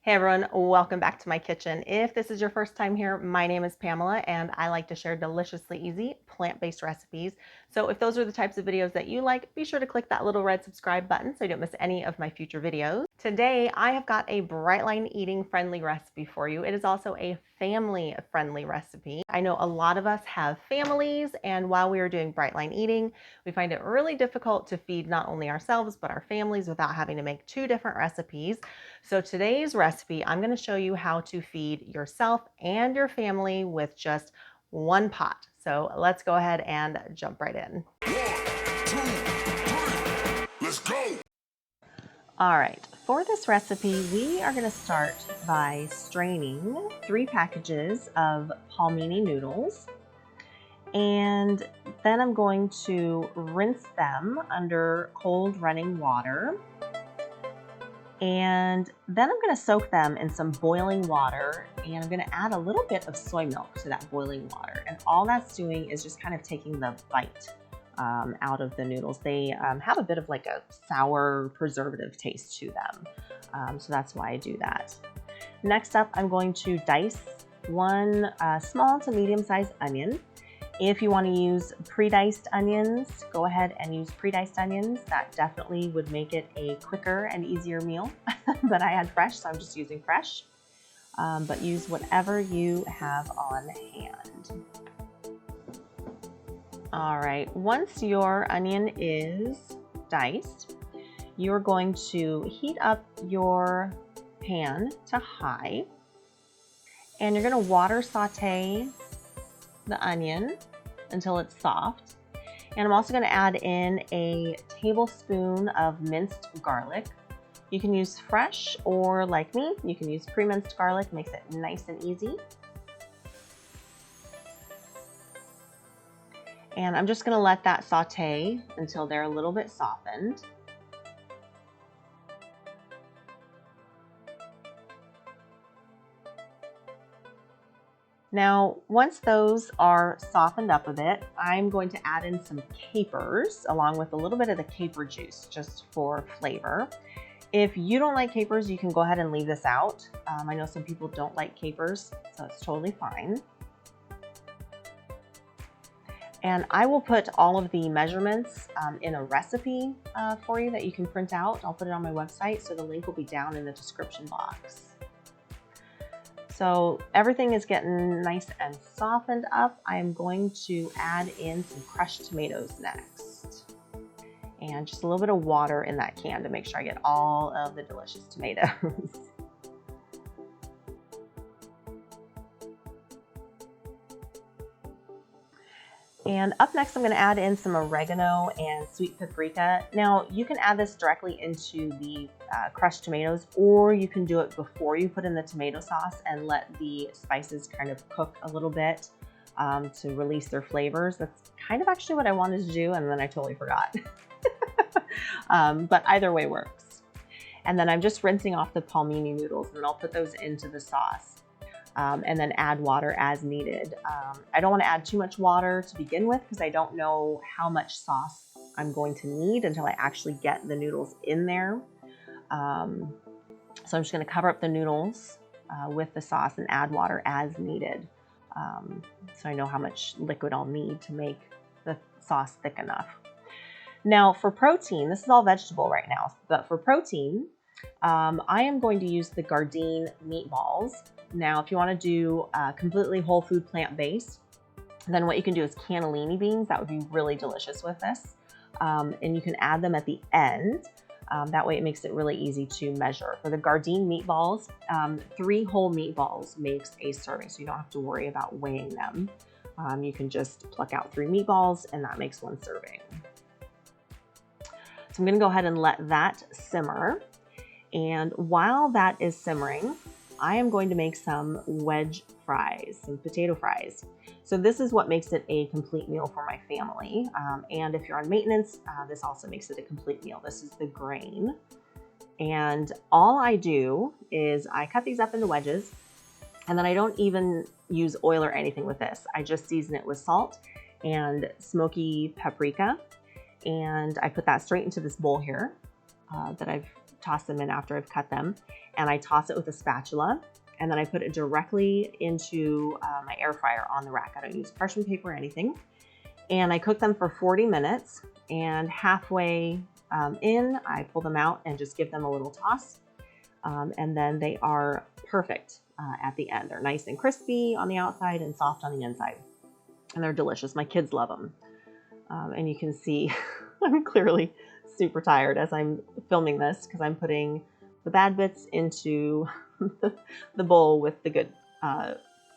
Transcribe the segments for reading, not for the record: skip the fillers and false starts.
Hey everyone, welcome back to my kitchen. If this is your first time here, my name is Pamela and I like to share deliciously easy plant-based recipes. So if those are the types of videos that you like, be sure to click that little red subscribe button so you don't miss any of my future videos. Today, I have got a bright line eating friendly recipe for you. It is also a family friendly recipe. I know a lot of us have families, and while we are doing bright line eating, we find it really difficult to feed not only ourselves, but our families without having to make two different recipes. So today's recipe, I'm going to show you how to feed yourself and your family with just one pot. So let's go ahead and jump right in. 1, 2, 3, let's go. All right, for this recipe, we are going to start by straining 3 packages of palmini noodles. And then I'm going to rinse them under cold running water. And then I'm going to soak them in some boiling water, and I'm going to add a little bit of soy milk to that boiling water. And all that's doing is just kind of taking the bite out of the noodles. They have a bit of like a sour preservative taste to them. So that's why I do that. Next up, I'm going to dice 1 small to medium-sized onion. If you want to use pre-diced onions, go ahead and use pre-diced onions. That definitely would make it a quicker and easier meal. But I had fresh, so I'm just using fresh. But use whatever you have on hand. All right, once your onion is diced, you're going to heat up your pan to high. And you're going to water saute the onion until it's soft. And I'm also going to add in a tablespoon of minced garlic. You can use fresh, or like me, you can use pre-minced garlic, makes it nice and easy. And I'm just going to let that saute until they're a little bit softened. Now, once those are softened up a bit, I'm going to add in some capers along with a little bit of the caper juice just for flavor. If you don't like capers, you can go ahead and leave this out. I know some people don't like capers, so it's totally fine. And I will put all of the measurements in a recipe for you that you can print out. I'll put it on my website, so the link will be down in the description box. So everything is getting nice and softened up. I'm going to add in some crushed tomatoes next. And just a little bit of water in that can to make sure I get all of the delicious tomatoes. And up next, I'm going to add in some oregano and sweet paprika. Now, you can add this directly into the crushed tomatoes, or you can do it before you put in the tomato sauce and let the spices kind of cook a little bit to release their flavors. That's kind of actually what I wanted to do, and then I totally forgot. But either way works. And then I'm just rinsing off the palmini noodles, and I'll put those into the sauce. And then add water as needed. I don't want to add too much water to begin with because I don't know how much sauce I'm going to need until I actually get the noodles in there. So I'm just going to cover up the noodles with the sauce and add water as needed. So I know how much liquid I'll need to make the sauce thick enough. Now for protein, this is all vegetable right now, but for protein, I am going to use the Gardein meatballs. Now, if you want to do completely whole food plant-based, then what you can do is cannellini beans. That would be really delicious with this. And you can add them at the end. That way it makes it really easy to measure. For the Gardein meatballs, 3 whole meatballs makes a serving, so you don't have to worry about weighing them. You can just pluck out 3 meatballs and that makes 1 serving. So I'm going to go ahead and let that simmer. And while that is simmering, I am going to make some wedge fries, some potato fries. So this is what makes it a complete meal for my family. And if you're on maintenance, this also makes it a complete meal. This is the grain. And all I do is I cut these up into wedges, and then I don't even use oil or anything with this. I just season it with salt and smoky paprika. And I put that straight into this bowl here that I've tossed them in after I've cut them. and I toss it with a spatula, and then I put it directly into my air fryer on the rack. I don't use parchment paper or anything. And I cook them for 40 minutes, and halfway in, I pull them out and just give them a little toss. And then they are perfect at the end. They're nice and crispy on the outside and soft on the inside. And they're delicious. My kids love them. And you can see I'm clearly super tired as I'm filming this because I'm putting the bad bits into the bowl with the good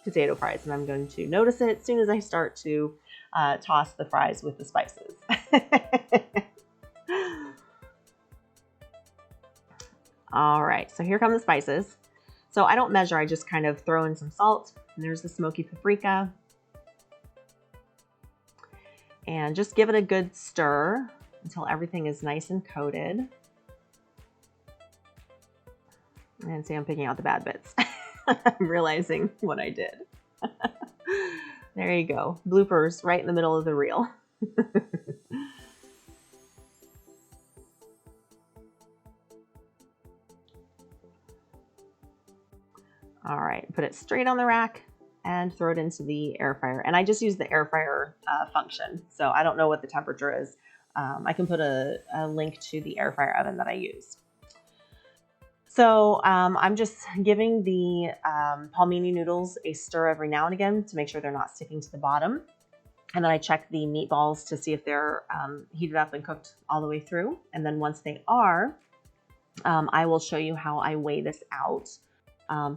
potato fries. And I'm going to notice it as soon as I start to toss the fries with the spices. All right, so here come the spices. So I don't measure, I just kind of throw in some salt. And there's the smoky paprika. And just give it a good stir until everything is nice and coated. And see, I'm picking out the bad bits. I'm realizing what I did. There you go. Bloopers right in the middle of the reel. All right, put it straight on the rack and throw it into the air fryer. And I just use the air fryer function, so I don't know what the temperature is. I can put a link to the air fryer oven that I use. So I'm just giving the palmini noodles a stir every now and again to make sure they're not sticking to the bottom. And then I check the meatballs to see if they're heated up and cooked all the way through. And then once they are, I will show you how I weigh this out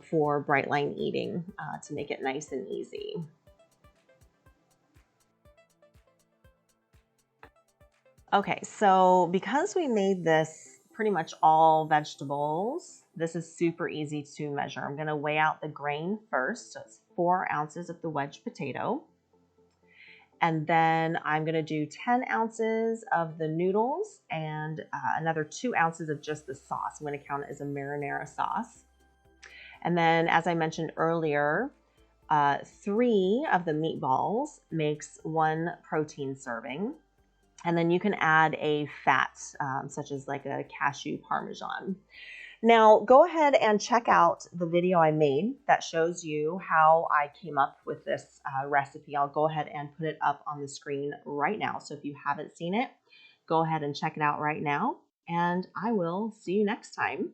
for bright line eating to make it nice and easy. Okay, so because we made this pretty much all vegetables, this is super easy to measure. I'm going to weigh out the grain first. So it's 4 ounces of the wedge potato. And then I'm going to do 10 ounces of the noodles and another 2 ounces of just the sauce. I'm going to count it as a marinara sauce. And then, as I mentioned earlier, 3 of the meatballs makes 1 protein serving. And then you can add a fat, such as like a cashew parmesan. Now, go ahead and check out the video I made that shows you how I came up with this recipe. I'll go ahead and put it up on the screen right now. So if you haven't seen it, go ahead and check it out right now. And I will see you next time.